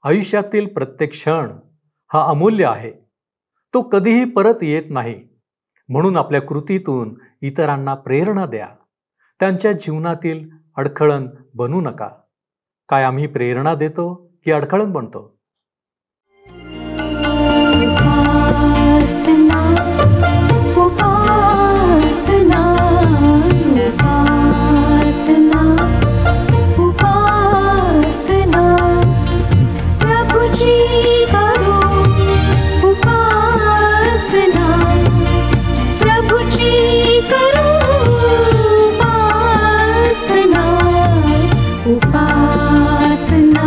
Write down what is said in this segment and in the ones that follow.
आयुष्यातील प्रत्येक क्षण हा अमूल्य आहे. तो कधीही परत येत नाही. म्हणून आपल्या कृतीतून इतरांना प्रेरणा द्या. त्यांच्या जीवनातील अडखळण बनू नका. काय आम्ही प्रेरणा देतो की अडखळण बनतो? उपासना उपासना उपासना उपासना प्रभुजी करो उपासना प्रभुजी करो उपासना उपासना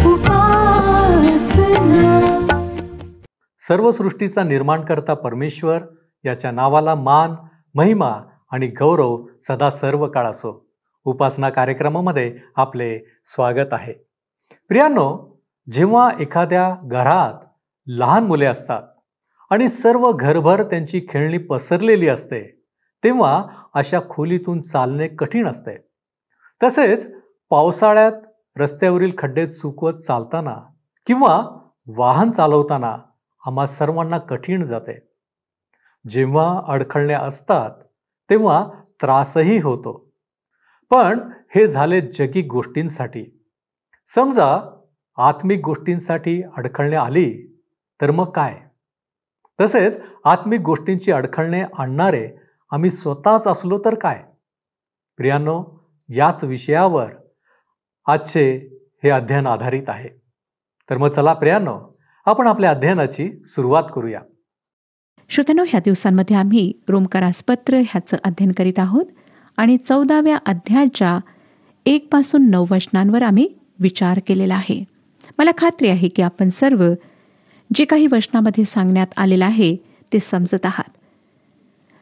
उपासना सर्व सृष्टीचा निर्माणकर्ता परमेश्वर याच्या नावाला मान, महिमा आणि गौरव सदा सर्व काळ असो. उपासना कार्यक्रमामध्ये आपले स्वागत आहे. प्रियांनो, जेव्हा एखाद्या घरात लहान मुले असतात आणि सर्व घरभर त्यांची खेळणी पसरलेली असते, तेव्हा अशा खोलीतून चालणे कठीण असते. तसेच पावसाळ्यात रस्त्यावरील खड्डे चुकवत चालताना किंवा वाहन चालवताना आम्हा सर्वांना कठीण जाते. जेव्हा अडखळणे असतात तेव्हा त्रासही होतो. पण हे झाले जगिक गोष्टींसाठी. समजा आत्मिक गोष्टींसाठी अडखळणे आली तर मग काय? तसेच आत्मिक गोष्टींची अडखळणे आणणारे आम्ही स्वतःच असलो तर काय? प्रियांनो, याच विषयावर आजचे हे अध्ययन आधारित आहे. तर मग चला प्रियांनो, आपण आपल्या अध्ययनाची सुरुवात करूया. श्रोत्यांनो, ह्या दिवसांमध्ये आम्ही रोमकरास पत्र ह्याचं अध्ययन करीत आहोत आणि 14व्या अध्यायाच्या 1 पासून 9 वचनांवर आम्ही विचार केलेला आहे. मला खात्री आहे की आपण सर्व जे काही वचनामध्ये सांगण्यात आलेलं आहे ते समजत आहात.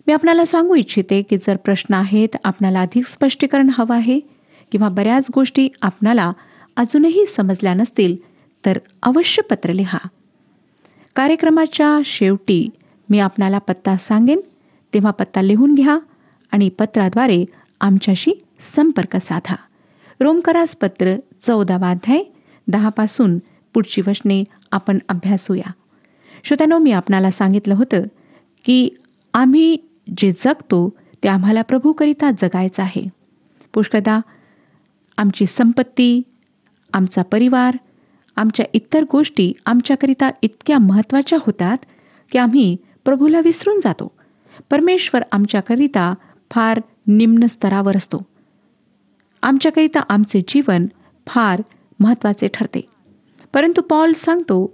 मी आपणाला सांगू इच्छिते की जर प्रश्न आहेत, आपणाला अधिक स्पष्टीकरण हवं आहे किंवा बऱ्याच गोष्टी आपणाला अजूनही समजल्या नसतील तर अवश्य पत्र लिहा. कार्यक्रमाच्या शेवटी मी आपणाला पत्ता सांगेन, तेव्हा पत्ता लिहून घ्या आणि पत्राद्वारे आमच्याशी संपर्क साधा. रोमकरास पत्र 14वा अध्याय 10 पासून पुढची वचने आपण अभ्यासूया. श्रोत्यांनो, मी आपणाला सांगितलं होतं की आम्ही जे जगतो ते आम्हाला प्रभूकरिता जगायचं आहे. पुष्कळदा आमची संपत्ती, आमचा परिवार, आमच्या इतर गोष्टी आमच्याकरिता इतक्या महत्त्वाच्या होतात की आम्ही प्रभूला विसरून जातो. परमेश्वर आमच्याकरिता फार निम्न स्तरावर असतो. आमच्याकरिता आमचे जीवन फार महत्त्वाचे ठरते. परंतु पौल सांगतो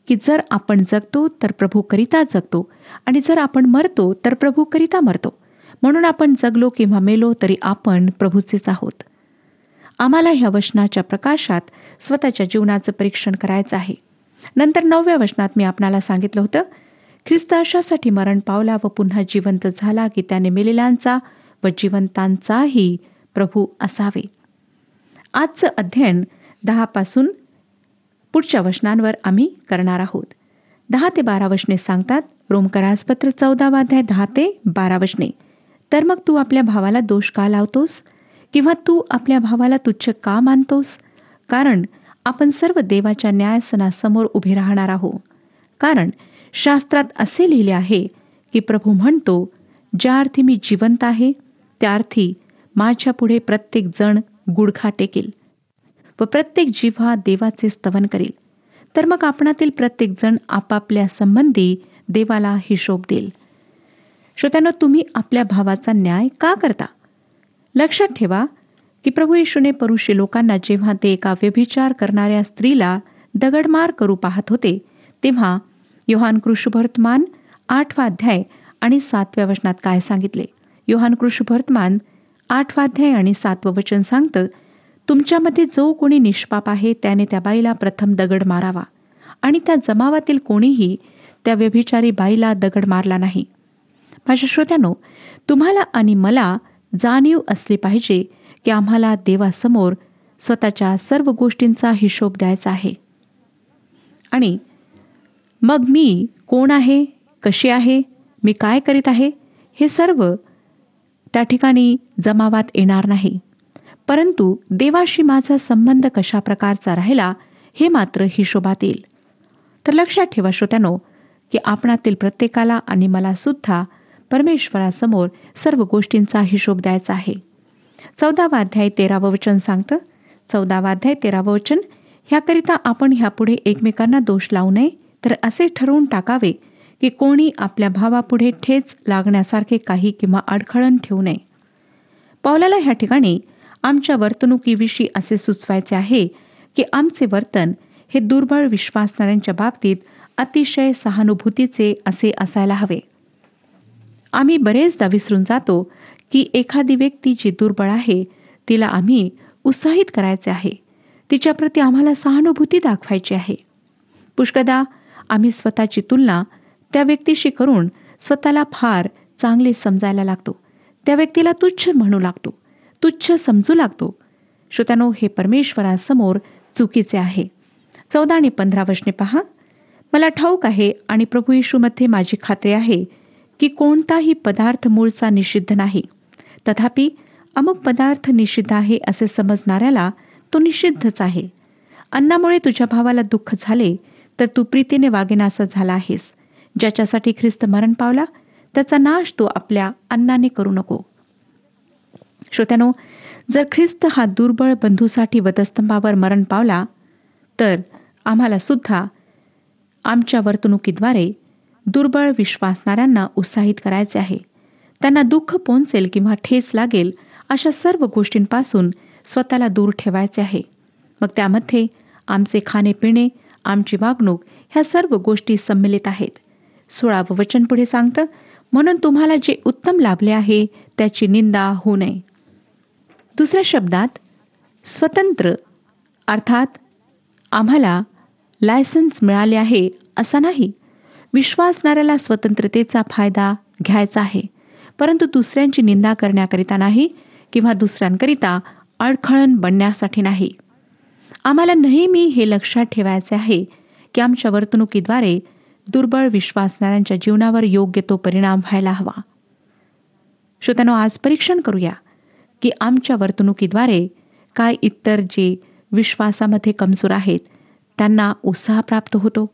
की जर आपण जगतो तर प्रभूकरिता जगतो आणि जर आपण मरतो तर प्रभूकरिता मरतो. म्हणून आपण जगलो किंवा मेलो तरी आपण प्रभूचेच आहोत. आम्हाला ह्या वचनाच्या प्रकाशात स्वतःच्या जीवनाचं परीक्षण करायचं आहे. नंतर 9व्या वचनात मी आपणाला सांगितलं होतं, ख्रिस्त अशासाठी मरण पावला व पुन्हा जिवंत झाला की त्याने मेलेल्यांचा व जिवंतांचाही प्रभू असावे. आजचं अध्ययन 10 पासून पुढच्या वचनांवर आम्ही करणार आहोत. 10 ते 12 वचने सांगतात. रोमकरास पत्र 14वा अध्याय 10 ते 12 वचने. तर मग तू आपल्या भावाला दोष का लावतोस किंवा तू आपल्या भावाला तुच्छ का मानतोस? कारण आपण सर्व देवाच्या न्यायासनासमोर उभे राहणार आहोत. कारण शास्त्रात असे लिहिले आहे की प्रभू म्हणतो, ज्या अर्थी मी जिवंत आहे त्या अर्थी माझ्या पुढे प्रत्येक जण गुडघा टेकेल व प्रत्येक जिव्हा देवाचे स्तवन करेल. तर मग आपणातील प्रत्येक जण आपापल्या संबंधी देवाला हिशोब देईल. श्रोत्यांनो, तुम्ही आपल्या भावाचा न्याय का करता? लक्षात ठेवा की प्रभू येशूने परुषी लोकांना जेव्हा ते एका व्यभिचार करणाऱ्या स्त्रीला दगडमार करू पाहत होते तेव्हा योहान कृष्णवर्तमान 8वा अध्याय आणि 7व्या वचनात काय सांगितले? योहान कृष्णवर्तमान 8वा अध्याय आणि 7वं वचन सांगतं, तुमच्यामध्ये जो कोणी निष्पाप आहे त्याने त्या बाईला प्रथम दगड मारावा. आणि त्या जमावातील कोणीही त्या व्यभिचारी बाईला दगड मारला नाही. माझ्या श्रोत्यांनो, तुम्हाला आणि मला जाणीव असली पाहिजे की आम्हाला देवासमोर स्वतःच्या सर्व गोष्टींचा हिशोब द्यायचा आहे. आणि मग मी कोण आहे, कशी आहे, मी काय करीत आहे, हे सर्व त्या ठिकाणी जमावात येणार नाही. परंतु देवाशी माझा संबंध कशा प्रकारचा राहिला हे मात्र हिशोबात येईल. तर लक्षात ठेवा श्रोत्यानो, की आपणातील प्रत्येकाला आणि मला सुद्धा परमेश्वरासमोर सर्व गोष्टींचा हिशोब द्यायचा आहे. 14 अध्याय 13 वचन सांगतं, 14 अध्याय 13 वचन, ह्याकरिता आपण ह्यापुढे एकमेकांना दोष लावू नये, तर असे ठरवून टाकावे की कोणी आपल्या भावापुढे ठेच लागण्यासारखे काही किंवा अडखळण ठेवू नये. पौलाला ह्या ठिकाणी आमच्या वर्तणुकीविषयी असे सुचवायचे आहे की आमचे वर्तन हे दुर्बळ विश्वासणाऱ्यांच्या बाबतीत अतिशय सहानुभूतीचे असे असायला हवे. आम्ही बरेचदा विसरून जातो की एखादी व्यक्ती जी दुर्बळ आहे तिला आम्ही उत्साहित करायचे आहे, तिच्याप्रती आम्हाला सहानुभूती दाखवायची आहे. पुष्कदा आम्ही स्वतःची तुलना त्या व्यक्तीशी करून स्वतःला फार चांगले समजायला लागतो, त्या व्यक्तीला तुच्छ म्हणू लागतो, तुच्छ समजू लागतो. श्रोत्यानो, हे परमेश्वरासमोर चुकीचे आहे. 14 आणि 15 वचने पहा. मला ठाऊक आहे आणि प्रभू येशूमध्ये माझी खात्री आहे की कोणताही पदार्थ मूळचा निषिद्ध नाही. तथापि अमुक पदार्थ निषिद्ध आहे असे समजणाऱ्याला तो निषिद्धच आहे. अन्नामुळे तुझ्या भावाला दुःख झाले तर तू प्रीतीने वागेनासा झाला आहेस. ज्याच्यासाठी ख्रिस्त मरण पावला त्याचा नाश तू आपल्या अन्नाने करू नको. श्रोत्यानो, जर ख्रिस्त हा दुर्बळ बंधूसाठी वधस्तंभावर मरण पावला तर आम्हाला सुद्धा आमच्या वर्तणुकीद्वारे दुर्बळ विश्वासणाऱ्यांना उत्साहित करायचे आहे. त्यांना दुःख पोहोचेल किंवा ठेच लागेल अशा सर्व गोष्टींपासून स्वतःला दूर ठेवायचे आहे. मग त्यामध्ये आमचे खाणे-पिणे, आमची वागणूक ह्या सर्व गोष्टी सम्मिलित आहेत. 16 वचन पुढे सांगतं, म्हणून तुम्हाला जे उत्तम लाभले आहे त्याची निंदा होऊ नये. दुसऱ्या शब्दात, स्वतंत्र अर्थात आम्हाला लायसन्स मिळाले आहे असा नाही. विश्वासणाऱ्याला स्वतंत्रतेचा फायदा घ्यायचा आहे, परंतु दुसऱ्यांची निंदा करण्याकरिता नाही किंवा दुसऱ्यांकरिता अडखळण बनण्यासाठी नाही. आम्हाला नेहमी हे लक्षात ठेवायचे आहे की आमच्या वर्तणुकीद्वारे दुर्बळ विश्वासणाऱ्यांच्या जीवनावर योग्य तो परिणाम व्हायला हवा. श्रोत्यानो, आज परीक्षण करूया की आमच्या वर्तणुकीद्वारे काय इतर जे विश्वासामध्ये कमजोर आहेत त्यांना उत्साह प्राप्त होतो,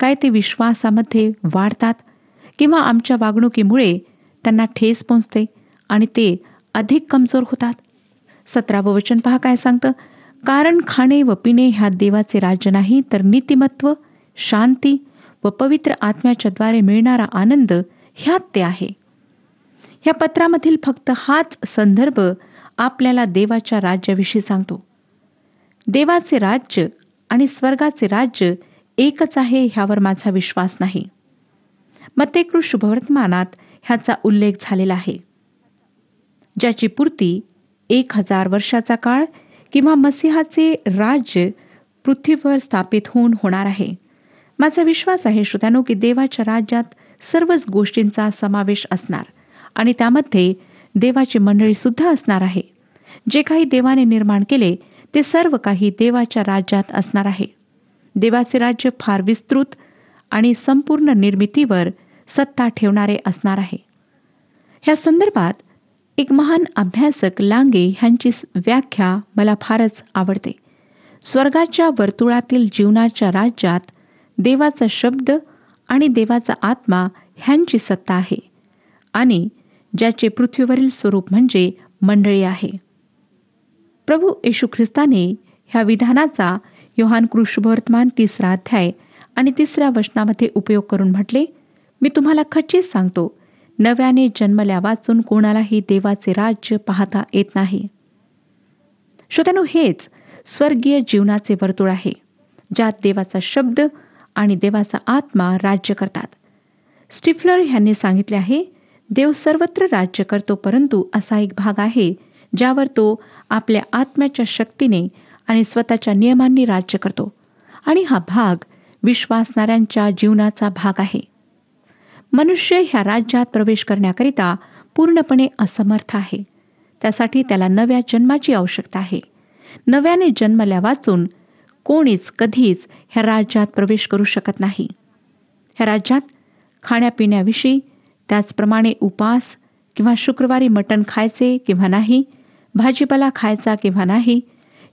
काय ते विश्वासामध्ये वाढतात किंवा आमच्या वागणुकीमुळे त्यांना ठेस पोचते आणि ते अधिक कमजोर होतात. 17 वचन पहा काय सांगतं, कारण खाणे व पिणे ह्या देवाचे राज्य नाही, तर नीतिमत्व, शांती व पवित्र आत्म्याच्या द्वारे मिळणारा आनंद ह्यात ते आहे. ह्या पत्रामधील फक्त हाच संदर्भ आपल्याला देवाच्या राज्याविषयी सांगतो. देवाचे राज्य आणि स्वर्गाचे राज्य एकच आहे ह्यावर माझा विश्वास नाही. मत्तेकृत शुभवर्तमानात ह्याचा उल्लेख झालेला आहे, ज्याची पूर्ती 1000 वर्षाचा काळ किंवा मसीहाचे राज्य पृथ्वीवर स्थापित होऊन होणार आहे. माझा विश्वास आहे श्रोत्यानो की देवाच्या राज्यात सर्वच गोष्टींचा समावेश असणार आणि त्यामध्ये देवाची मंडळी सुद्धा असणार आहे. जे काही देवाने निर्माण केले ते सर्व काही देवाच्या राज्यात असणार आहे. देवाचे राज्य फार विस्तृत आणि संपूर्ण निर्मितीवर सत्ता ठेवणारे असणार आहे. ह्या संदर्भात एक महान अभ्यासक लांगे ह्यांची व्याख्या मला फारच आवडते. स्वर्गाच्या वर्तुळातील जीवनाच्या राज्यात देवाचा शब्द आणि देवाचा आत्मा ह्यांची सत्ता आहे आणि ज्याचे पृथ्वीवरील स्वरूप म्हणजे मंडळी आहे. प्रभू येशू ख्रिस्ताने ह्या विधानाचा योहान शुभवर्तमान 3 अध्याय आणि 3 वचनामध्ये उपयोग करून म्हटले, मी तुम्हाला खचित सांगतो, नव्याने जन्मल्या वाचून कोणालाही देवाचे राज्य पाहता येत नाही. श्रोत्यानो, हेच स्वर्गीय जीवनाचे वर्तुळ आहे, ज्यात देवाचा शब्द आणि देवाचा आत्मा राज्य करतात. स्टिफलर यांनी सांगितले आहे, देव सर्वत्र राज्य करतो, परंतु असा एक भाग आहे ज्यावर तो आपल्या आत्म्याच्या शक्तीने आणि स्वतःच्या नियमांनी राज्य करतो आणि हा भाग विश्वासणाऱ्यांच्या जीवनाचा भाग आहे. मनुष्य ह्या राज्यात प्रवेश करण्याकरिता पूर्णपणे असमर्थ आहे. त्यासाठी त्याला नव्या जन्माची आवश्यकता आहे. नव्याने जन्मल्या वाचून कोणीच कधीच ह्या राज्यात प्रवेश करू शकत नाही. ह्या राज्यात खाण्यापिण्याविषयी, त्याचप्रमाणे उपास किंवा शुक्रवारी मटण खायचे किंवा नाही, भाजीपाला खायचा किंवा नाही,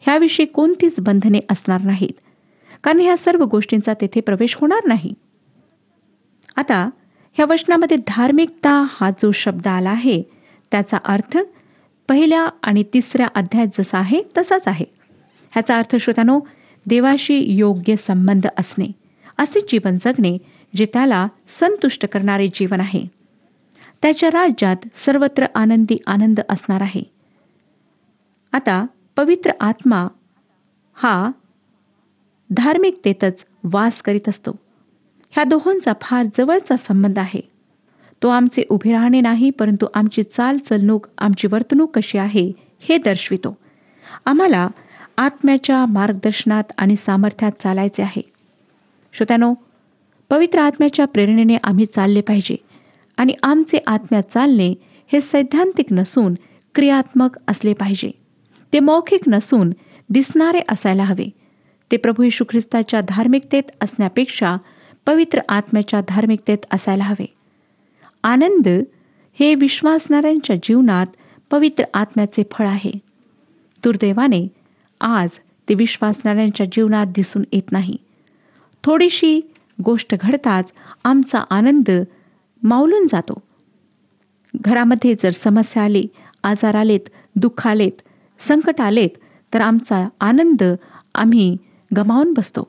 ह्याविषयी कोणतीच बंधने असणार नाहीत, कारण ह्या सर्व गोष्टींचा तेथे प्रवेश होणार नाही. आता ह्या वचनामध्ये धार्मिकता हा जो शब्द आला आहे त्याचा अर्थ पहिल्या आणि तिसऱ्या अध्यायात जसा आहे तसाच आहे. ह्याचा अर्थ श्रोत्यानो, देवाशी योग्य संबंध असणे, असे जीवन जगणे जे त्याला संतुष्ट करणारे जीवन आहे. त्याच्या राज्यात सर्वत्र आनंदी आनंद असणार आहे. आता पवित्र आत्मा हा धार्मिकतेतच वास करीत असतो. ह्या दोहोंचा फार जवळचा संबंध आहे. तो आमचे उभे राहणे नाही, परंतु आमची चालचलणूक, आमची वर्तणूक कशी आहे हे दर्शवितो. आम्हाला आत्म्याच्या मार्गदर्शनात आणि सामर्थ्यात चालायचे आहे. श्रोत्यानो, पवित्र आत्म्याच्या प्रेरणेने आम्ही चालले पाहिजे आणि आमचे आत्म्यात चालणे हे सैद्धांतिक नसून क्रियात्मक असले पाहिजे. ते मौखिक नसून दिसणारे असायला हवे. ते प्रभू येशू ख्रिस्ताच्या धार्मिकतेत असण्यापेक्षा पवित्र आत्म्याच्या धार्मिकतेत असायला हवे. आनंद हे विश्वासणाऱ्यांच्या जीवनात पवित्र आत्म्याचे फळ आहे. दुर्दैवाने आज ते विश्वासणाऱ्यांच्या जीवनात दिसून येत नाही. थोडीशी गोष्ट घडताच आमचा आनंद मावलून जातो. घरामध्ये जर समस्या आली, आजार आलेत, दुःख आलेत, संकट आलेत, तर आमचा आनंद आम्ही गमावून बसतो.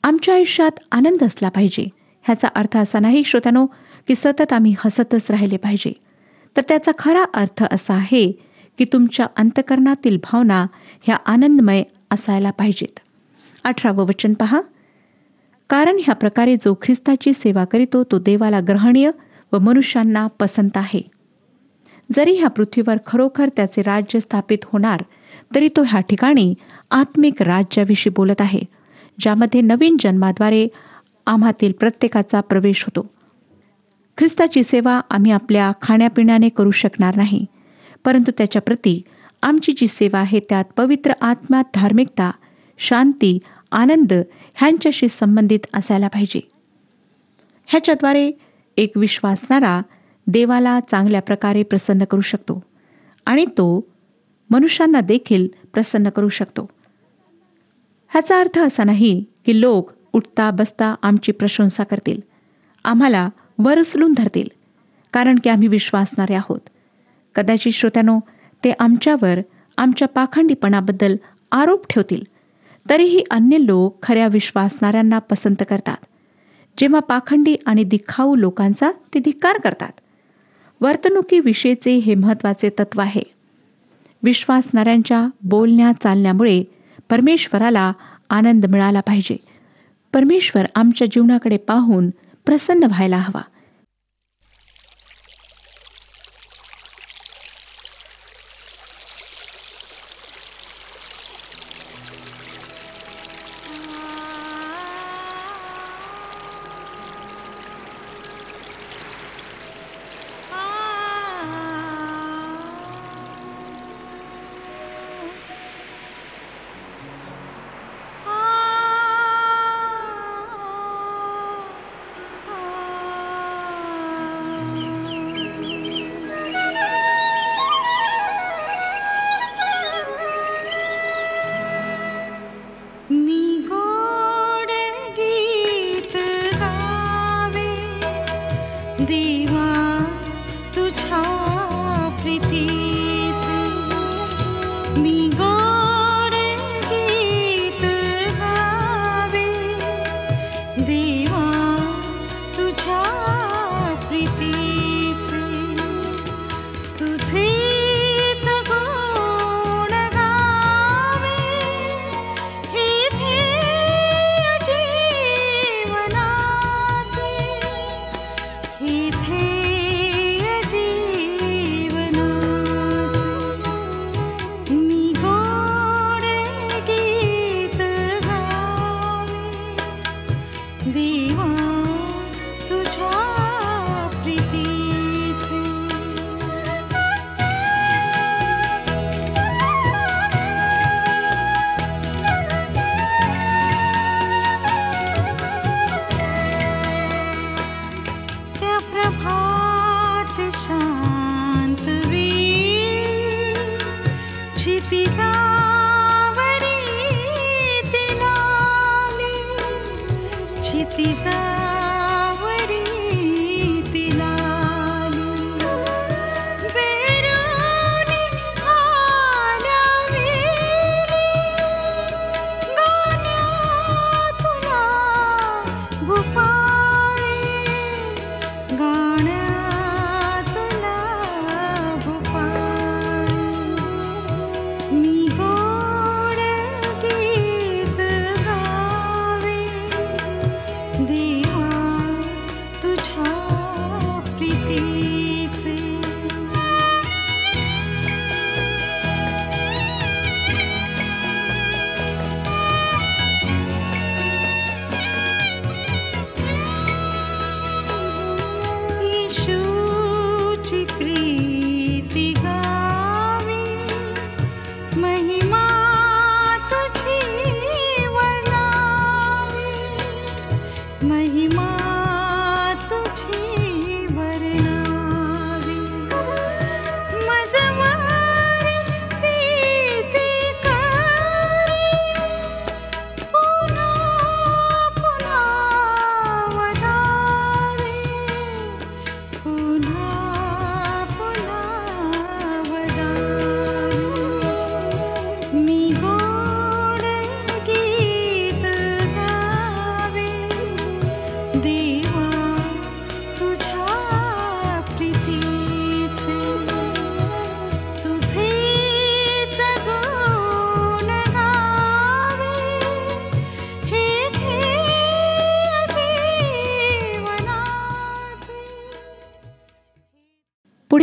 आमच्या आयुष्यात आनंद असला पाहिजे. ह्याचा अर्थ असा नाही श्रोत्यानो की सतत आम्ही हसतच राहिले पाहिजे, तर त्याचा खरा अर्थ असा आहे की तुमच्या अंतःकरणातील भावना ह्या आनंदमय असायला पाहिजेत. 18वे वचन पहा. कारण ह्या प्रकारे जो ख्रिस्ताची सेवा करीतो तो देवाला ग्रहणीय व मनुष्यांना पसंत आहे. जरी ह्या पृथ्वीवर खरोखर त्याचे राज्य स्थापित होणार, तरी तो ह्या ठिकाणी आत्मिक राज्याविषयी बोलत आहे, ज्यामध्ये नवीन जन्माद्वारे आम्हातील प्रत्येकाचा प्रवेश होतो. ख्रिस्ताची सेवा आम्ही आपल्या खाण्यापिण्याने करू शकणार नाही, परंतु त्याच्या प्रती आमची जी सेवा आहे त्यात पवित्र आत्मा, धार्मिकता, शांती, आनंद ह्यांच्याशी संबंधित असायला पाहिजे. ह्याच्याद्वारे एक विश्वासणारा देवाला चांगल्या प्रकारे प्रसन्न करू शकतो आणि तो मनुष्यांना देखील प्रसन्न करू शकतो. ह्याचा अर्थ असा नाही की लोक उठता बसता आमची प्रशंसा करतील, आम्हाला वर उचलून धरतील, कारण की आम्ही विश्वासणारे आहोत. कदाचित श्रोत्यानो, ते आमच्यावर आमच्या पाखंडीपणाबद्दल आरोप ठेवतील, तरीही अन्य लोक खऱ्या विश्वासणाऱ्यांना पसंत करतात, जेव्हा पाखंडी आणि दिखाऊ लोकांचा ते धिक्कार करतात. वर्तणुकीविषयीचे हे महत्त्वाचे तत्व आहे. विश्वासणाऱ्यांच्या बोलण्या चालण्यामुळे परमेश्वराला आनंद मिळाला पाहिजे. परमेश्वर आमच्या जीवनाकडे पाहून प्रसन्न व्हायला हवा.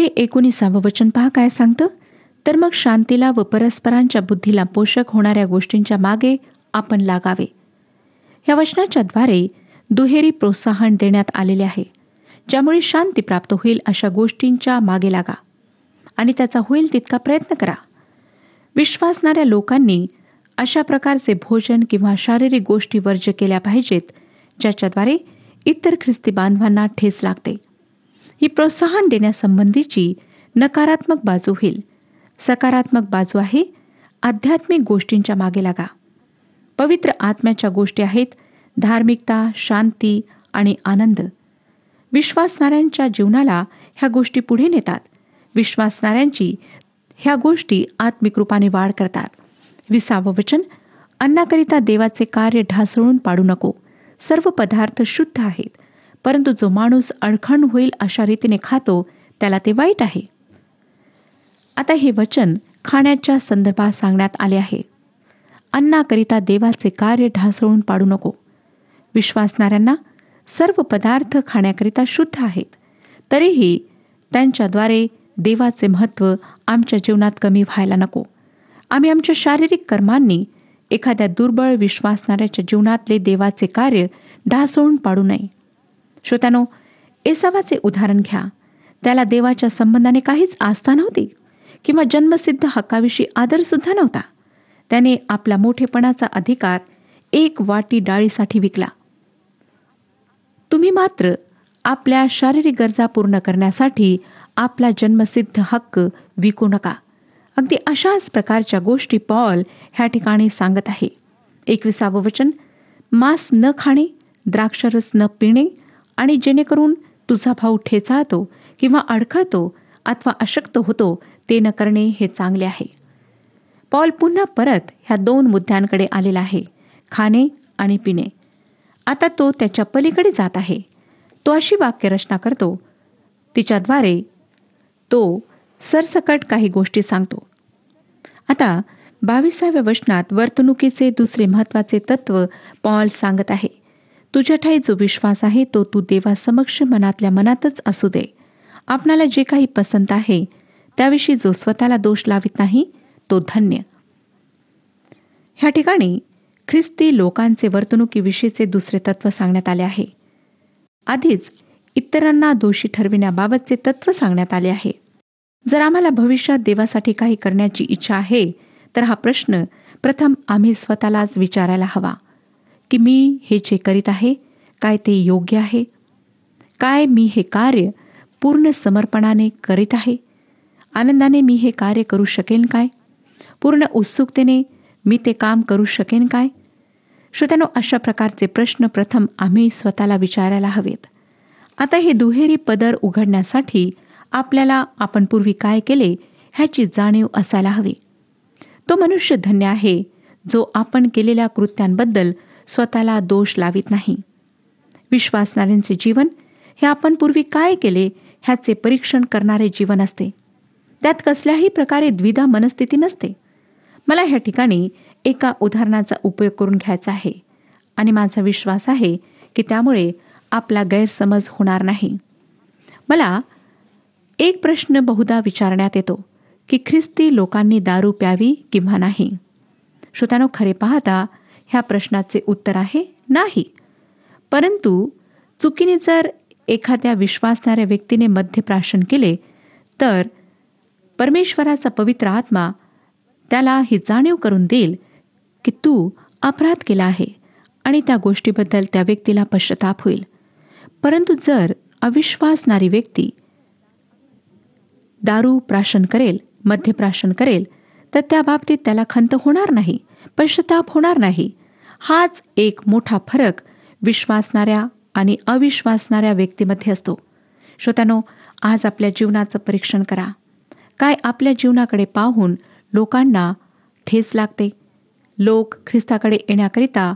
पुढे 19 वचन पहा काय सांगतं. तर मग शांतीला व परस्परांच्या बुद्धीला पोषक होणाऱ्या गोष्टींच्या मागे आपण लागावे. या वचनाच्याद्वारे दुहेरी प्रोत्साहन देण्यात आलेले आहे. ज्यामुळे शांती प्राप्त होईल अशा गोष्टींच्या मागे लागा आणि त्याचा होईल तितका प्रयत्न करा. विश्वासणाऱ्या लोकांनी अशा प्रकारचे भोजन किंवा शारीरिक गोष्टी वर्ज्य केल्या पाहिजेत, ज्याच्याद्वारे इतर ख्रिस्ती बांधवांना ठेच लागते. ही प्रोत्साहन देण्यासंबंधीची नकारात्मक बाजू होईल. सकारात्मक बाजू आहे आध्यात्मिक गोष्टींच्या मागे लागा. पवित्र आत्म्याच्या गोष्टी आहेत धार्मिकता, शांती आणि आनंद. विश्वासणाऱ्यांच्या जीवनाला ह्या गोष्टी पुढे नेतात. विश्वासणाऱ्यांची ह्या गोष्टी आत्मिक रूपाने वाढ करतात. 20 वचन, अन्नाकरिता देवाचे कार्य ढासळून पाडू नको. सर्व पदार्थ शुद्ध आहेत, परंतु जो माणूस अडखण होईल अशा रीतीने खातो त्याला ते वाईट आहे. आता हे वचन खाण्याच्या संदर्भात सांगण्यात आले आहे. अन्नाकरिता देवाचे कार्य ढासळून पाडू नको. विश्वासणाऱ्यांना सर्व पदार्थ खाण्याकरिता शुद्ध आहेत, तरीही त्यांच्याद्वारे देवाचे महत्त्व आमच्या जीवनात कमी व्हायला नको. आम्ही आमच्या शारीरिक कर्मांनी एखाद्या दुर्बळ विश्वासणाऱ्याच्या जीवनातले देवाचे कार्य ढासळून पाडू नये. श्रोत्यानो, एसावाचे उदाहरण घ्या. त्याला देवाच्या संबंधाने काहीच आस्था नव्हती किंवा जन्मसिद्ध हक्काविषयी आदरसुद्धा नव्हता. त्याने आपला मोठेपणाचा अधिकार 1 वाटी डाळीसाठी विकला. तुम्ही मात्र आपल्या शारीरिक गरजा पूर्ण करण्यासाठी आपला जन्मसिद्ध हक्क विकू नका. अगदी अशाच प्रकारच्या गोष्टी पॉल ह्या ठिकाणी सांगत आहे. 21 वचन, मांस न खाणे, द्राक्षरस न पिणे आणि जेणेकरून तुझा भाऊ ठेचाळतो किंवा अडखळतो अथवा अशक्त होतो ते न करणे हे चांगले आहे. पॉल पुन्हा परत ह्या 2 मुद्द्यांकडे आलेला आहे, खाणे आणि पिणे. आता तो त्याच्या पलीकडे जात आहे. तो अशी वाक्यरचना करतो, तिच्याद्वारे तो सरसकट काही गोष्टी सांगतो. आता 22व्या वचनात वर्तणुकीचे दुसरे महत्त्वाचे तत्व पॉल सांगत आहे. तुझ्या ठायी जो विश्वास आहे तो तू देवासमक्ष मनातल्या मनातच असू दे. आपणाला जे काही पसंत आहे त्याविषयी जो स्वतःला दोष लावित नाही तो धन्य. ह्या ठिकाणी ख्रिस्ती लोकांचे वर्तणुकीविषयीचे दुसरे तत्व सांगण्यात आले आहे. आधीच इतरांना दोषी ठरविण्याबाबतचे तत्व सांगण्यात आले आहे. जर आम्हाला भविष्यात देवासाठी काही करण्याची इच्छा आहे तर हा प्रश्न प्रथम आम्ही स्वतःलाच विचारायला हवा की मी हे जे करीत आहे काय ते योग्य आहे? काय मी हे कार्य पूर्ण समर्पणाने करीत आहे? आनंदाने मी हे कार्य करू शकेन काय? पूर्ण उत्सुकतेने मी ते काम करू शकेन काय? श्रोत्यानो, अशा प्रकारचे प्रश्न प्रथम आम्ही स्वतःला विचारायला हवेत. आता हे दुहेरी पदर उघडण्यासाठी आपल्याला आपण पूर्वी काय केले ह्याची जाणीव असायला हवी. तो मनुष्य धन्य आहे जो आपण केलेल्या कृत्यांबद्दल स्वतःला दोष लावित नाही. विश्वासणाऱ्यांचे जीवन हे आपण पूर्वी काय केले ह्याचे परीक्षण करणारे जीवन असते. त्यात कसल्याही प्रकारे द्विधा मनस्थिती नसते. मला ह्या ठिकाणी एका उदाहरणाचा उपयोग करून घ्यायचा आहे आणि माझा विश्वास आहे की त्यामुळे आपला गैरसमज होणार नाही. मला एक प्रश्न बहुधा विचारण्यात येतो की ख्रिस्ती लोकांनी दारू प्यावी किंवा नाही. श्रोत्यानो, खरे पाहता ह्या प्रश्नाचे उत्तर आहे नाही. परंतु चुकीने जर एखाद्या विश्वासणाऱ्या व्यक्तीने मद्यप्राशन केले तर परमेश्वराचा पवित्र आत्मा त्याला ही जाणीव करून देईल की तू अपराध केला आहे आणि त्या गोष्टीबद्दल त्या व्यक्तीला पश्चाताप होईल. परंतु जर अविश्वासणारी व्यक्ती दारू प्राशन करेल, मद्यप्राशन करेल तर त्या बाबतीत त्याला खंत होणार नाही, पश्चाताप होणार नाही. हाच एक मोठा फरक विश्वासणाऱ्या आणि अविश्वासणाऱ्या व्यक्तीमध्ये असतो. श्रोत्यानो, आज आपल्या जीवनाचं परीक्षण करा. काय आपल्या जीवनाकडे पाहून लोकांना ठेच लागते? लोक ख्रिस्ताकडे येण्याकरिता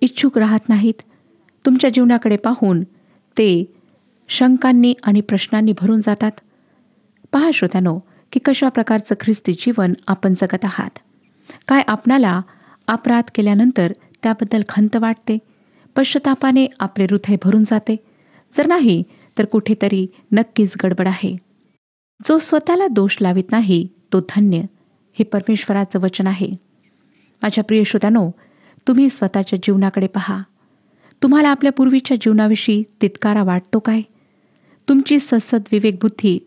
इच्छुक राहत नाहीत. तुमच्या जीवनाकडे पाहून ते शंकांनी आणि प्रश्नांनी भरून जातात. पहा श्रोत्यानो की कशा प्रकारचं ख्रिस्ती जीवन आपण जगत आहात. काय आपणाला अपराध केल्यानंतर त्याबद्दल खंत वाटते? पश्चातापाने आपले हृदय भरून जाते? जर नाही तर कुठेतरी नक्कीच गडबड आहे. जो स्वतःला दोष लावित नाही तो धन्य, हे परमेश्वराचं वचन आहे. माझ्या प्रिय श्रोत्यानो, तुम्ही स्वतःच्या जीवनाकडे पहा. तुम्हाला आपल्या पूर्वीच्या जीवनाविषयी तिटकारा वाटतो काय? तुमची सद्सद विवेकबुद्धी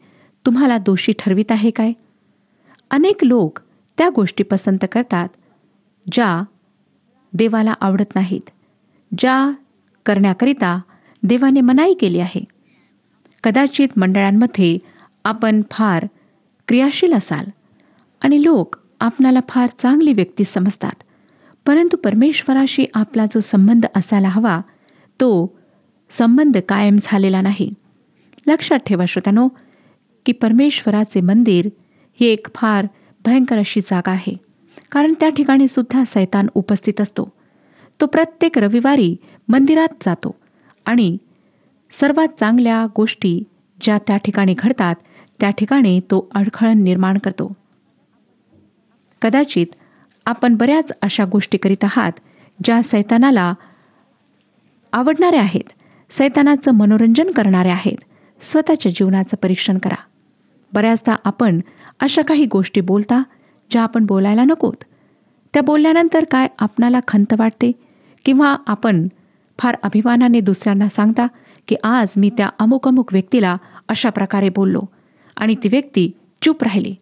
तुम्हाला दोषी ठरवित आहे काय? अनेक लोक त्या गोष्टी पसंत करतात ज्या देवाला आवडत नाहीत, ज्या करण्याकरिता देवाने मनाई केली आहे. कदाचित मंडळांमध्ये आपण फार क्रियाशील असाल आणि लोक आपणाला फार चांगली व्यक्ती समजतात, परंतु परमेश्वराशी आपला जो संबंध असायला हवा तो संबंध कायम झालेला नाही. लक्षात ठेवा श्रोत्यानो, की परमेश्वराचे मंदिर ही एक फार भयंकर अशी जागा आहे, कारण त्या ठिकाणी सुद्धा सैतान उपस्थित असतो. तो प्रत्येक रविवारी मंदिरात जातो आणि सर्वात चांगल्या गोष्टी ज्या त्या ठिकाणी घडतात त्या ठिकाणी तो अडखळण निर्माण करतो. कदाचित आपण बऱ्याच अशा गोष्टी करीत आहात ज्या सैतानाला आवडणाऱ्या आहेत, सैतानाचं मनोरंजन करणाऱ्या आहेत. स्वतःच्या जीवनाचं परीक्षण करा. बऱ्याचदा आपण अशा काही गोष्टी बोलता ज्या आपण बोलायला नकोत. त्या बोलल्यानंतर काय आपणाला खंत वाटते, किंवा आपण फार अभिमानाने दुसऱ्यांना सांगता की आज मी त्या अमुक अमुक व्यक्तीला अशा प्रकारे बोललो आणि ती व्यक्ती चूप राहिली.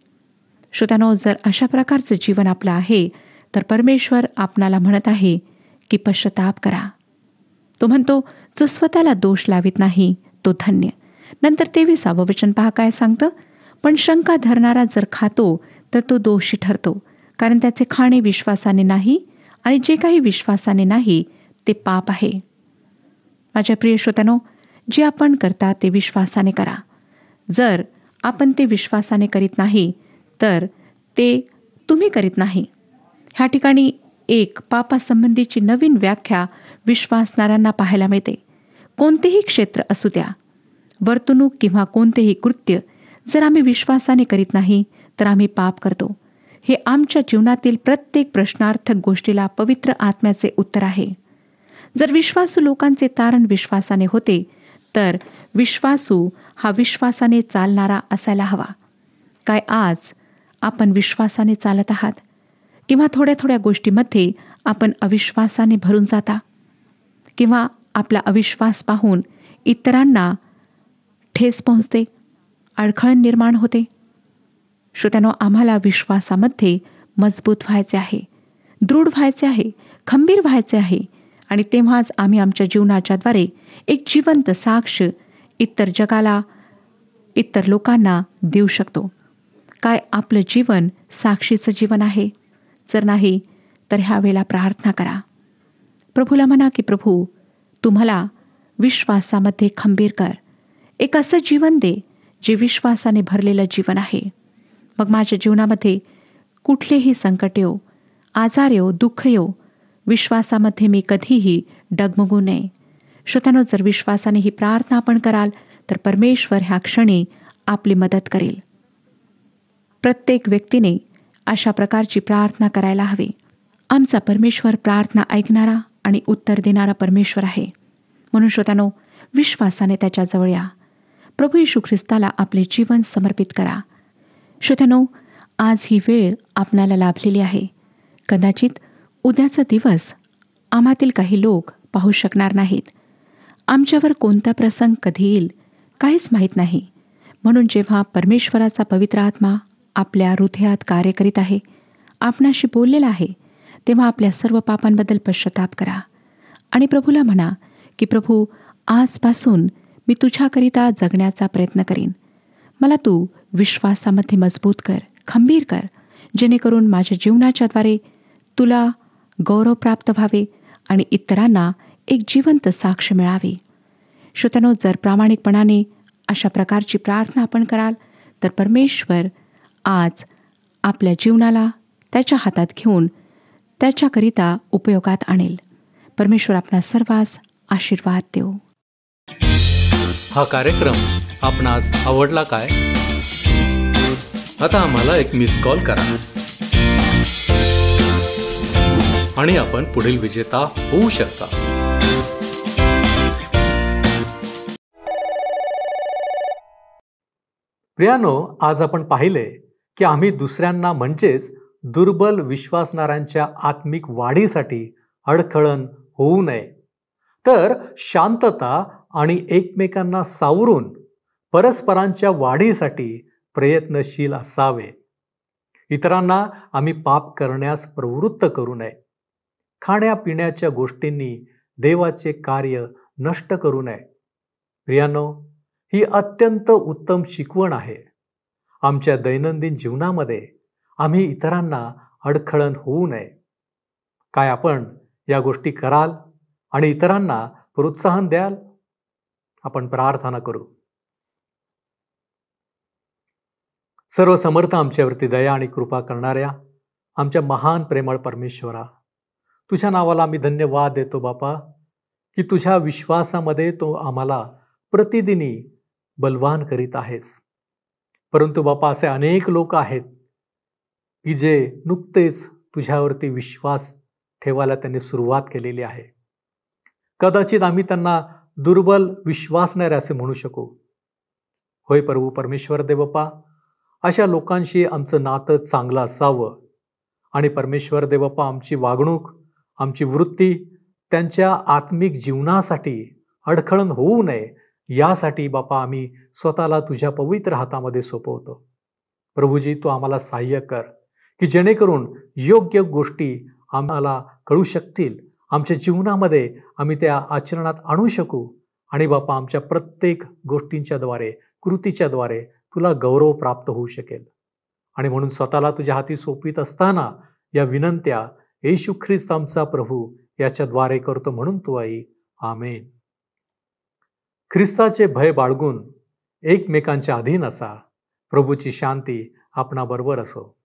श्रोत्यानो, जर अशा प्रकारचं जीवन आपलं आहे तर परमेश्वर आपणाला म्हणत आहे की पश्चाताप करा. तो म्हणतो, जो स्वतःला दोष लावित नाही तो धन्य. नंतर 23 वचन पहा काय सांगतं. पण शंका धरणारा जर खातो तर तो दोषी ठरतो, कारण त्याचे खाणे विश्वासाने नाही, आणि जे काही विश्वासाने नाही ते पाप आहे. माझ्या प्रिय श्रोत्यानो, जे आपण करता ते विश्वासाने करा. जर आपण ते विश्वासाने करीत नाही तर ते तुम्ही करीत नाही. ह्या ठिकाणी एक पापासंबंधीची नवीन व्याख्या विश्वासणाऱ्यांना पाहायला मिळते. कोणतेही क्षेत्र असू द्या, वर्तणूक किंवा कोणतेही कृत्य जर आम्ही विश्वासाने करीत नाही तर आम्ही पाप करतो. हे आमच्या जीवनातील प्रत्येक प्रश्नार्थक गोष्टीला पवित्र आत्म्याचे उत्तर आहे. जर विश्वासू लोकांचे तारण विश्वासाने होते तर विश्वासू हा विश्वासाने चालणारा असायला हवा. काय आज आपण विश्वासाने चालत आहात, किंवा थोड्या थोड्या गोष्टीमध्ये आपण अविश्वासाने भरून जाता, किंवा आपला अविश्वास पाहून इतरांना ठेस पोहोचते, अडखळण निर्माण होते? श्रोत्यानो, आम्हाला विश्वासामध्ये मजबूत व्हायचे आहे, दृढ व्हायचे आहे, खंबीर व्हायचे आहे, आणि तेव्हाच आम्ही आमच्या जीवनाच्याद्वारे एक जिवंत साक्ष इतर जगाला, इतर लोकांना देऊ शकतो. काय आपलं जीवन साक्षीचं जीवन आहे? जर नाही तर ह्या वेळेला प्रार्थना करा. प्रभूला म्हणा की प्रभू, तुम्हाला विश्वासामध्ये खंबीर कर. एक असं जीवन दे जे विश्वासाने भरलेलं जीवन आहे. मग माझ्या जीवनामध्ये कुठलेही संकट येऊ, आजार येऊ, दुःख येऊ, विश्वासामध्ये मी कधीही डगमगू नये. श्रोत्यानो, जर विश्वासाने ही प्रार्थना आपण कराल तर परमेश्वर ह्या क्षणी आपली मदत करेल. प्रत्येक व्यक्तीने अशा प्रकारची प्रार्थना करायला हवी. आमचा परमेश्वर प्रार्थना ऐकणारा आणि उत्तर देणारा परमेश्वर आहे. म्हणून श्रोत्यानो, विश्वासाने त्याच्याजवळ या. प्रभू येशू ख्रिस्ताला आपले जीवन समर्पित करा. श्रोत्यानो, आज ही वेळ आपणाला लाभलेली आहे. कदाचित उद्याचा दिवस आम्हातील काही लोक पाहू शकणार नाहीत. आमच्यावर कोणता प्रसंग कधी येईल काहीच माहीत नाही. म्हणून जेव्हा परमेश्वराचा पवित्र आत्मा आपल्या हृदयात कार्य करीत आहे, आपणाशी बोललेला आहे, तेव्हा आपल्या सर्व पापांबद्दल पश्चाताप करा आणि प्रभूला म्हणा की प्रभू, आजपासून मी तुझ्याकरिता जगण्याचा प्रयत्न करीन. मला तू विश्वासामध्ये मजबूत कर, खंबीर कर, जेणेकरून माझ्या जीवनाच्याद्वारे तुला गौरव प्राप्त व्हावे आणि इतरांना एक जिवंत साक्ष मिळावी. श्रोत्यानो, जर प्रामाणिकपणाने अशा प्रकारची प्रार्थना आपण कराल तर परमेश्वर आज आपल्या जीवनाला त्याच्या हातात घेऊन त्याच्याकरिता उपयोगात आणेल. परमेश्वर आपणा सर्वांस आशीर्वाद देऊ. हा कार्यक्रम आपणास आवडला काय? आता आम्हाला एक मिस कॉल करा आणि आपण पुढील विजेता होऊ शकता. प्रियानो, आज आपण पाहिले की आम्ही दुसऱ्यांना म्हणजेच दुर्बल विश्वासणाऱ्यांच्या आत्मिक वाढीसाठी अडखळण होऊ नये, तर शांतता आणि एकमेकांना सावरून परस्परांच्या वाढीसाठी प्रयत्नशील असावे. इतरांना आम्ही पाप करण्यास प्रवृत्त करू नये. खाण्यापिण्याच्या गोष्टींनी देवाचे कार्य नष्ट करू नये. प्रियानो, ही अत्यंत उत्तम शिकवण आहे. आमच्या दैनंदिन जीवनामध्ये आम्ही इतरांना अडखळण होऊ नये. काय आपण या गोष्टी कराल आणि इतरांना प्रोत्साहन द्याल? आपण प्रार्थना करू. सर्व समर्थ आमच्यावरती दया आणि कृपा करणाऱ्या आमच्या महान प्रेमळ परमेश्वरा, तुझ्या नावाला आम्ही धन्यवाद देतो बापा, की तुझ्या विश्वासामध्ये तो आम्हाला प्रतिदिनी बलवान करीत आहेस. परंतु बापा, असे अनेक लोक आहेत की जे नुकतेच तुझ्यावरती विश्वास ठेवायला त्यांनी सुरुवात केलेली आहे. कदाचित आम्ही त्यांना दुर्बल विश्वासणारे असे म्हणू शकू. होय प्रभू परमेश्वर देव बापा, अशा लोकांशी आमचं नातं चांगलं असावं आणि परमेश्वर देव बापा, आमची वागणूक, आमची वृत्ती त्यांच्या आत्मिक जीवनासाठी अडखळण होऊ नये, यासाठी बापा आम्ही स्वतःला तुझ्या पवित्र हातामध्ये सोपवतो. प्रभूजी, तू आम्हाला सहाय्य कर की जेणेकरून योग्य गोष्टी आम्हाला कळू शकतील, आमच्या जीवनामध्ये आम्ही त्या आचरणात आणू शकू आणि बापा आमच्या प्रत्येक गोष्टींच्या द्वारे, कृतीच्या द्वारे तुला गौरव प्राप्त होऊ शकेल. आणि म्हणून स्वतःला तुझ्या हाती सोपवित असताना या विनंत्या येशू ख्रिस्त आमचा प्रभू याच्याद्वारे करतो, म्हणून तू ऐक. आमेन. ख्रिस्ताचे भय बाळगून एकमेकांच्या अधीन असा. प्रभूची शांती आपणाबरोबर असो.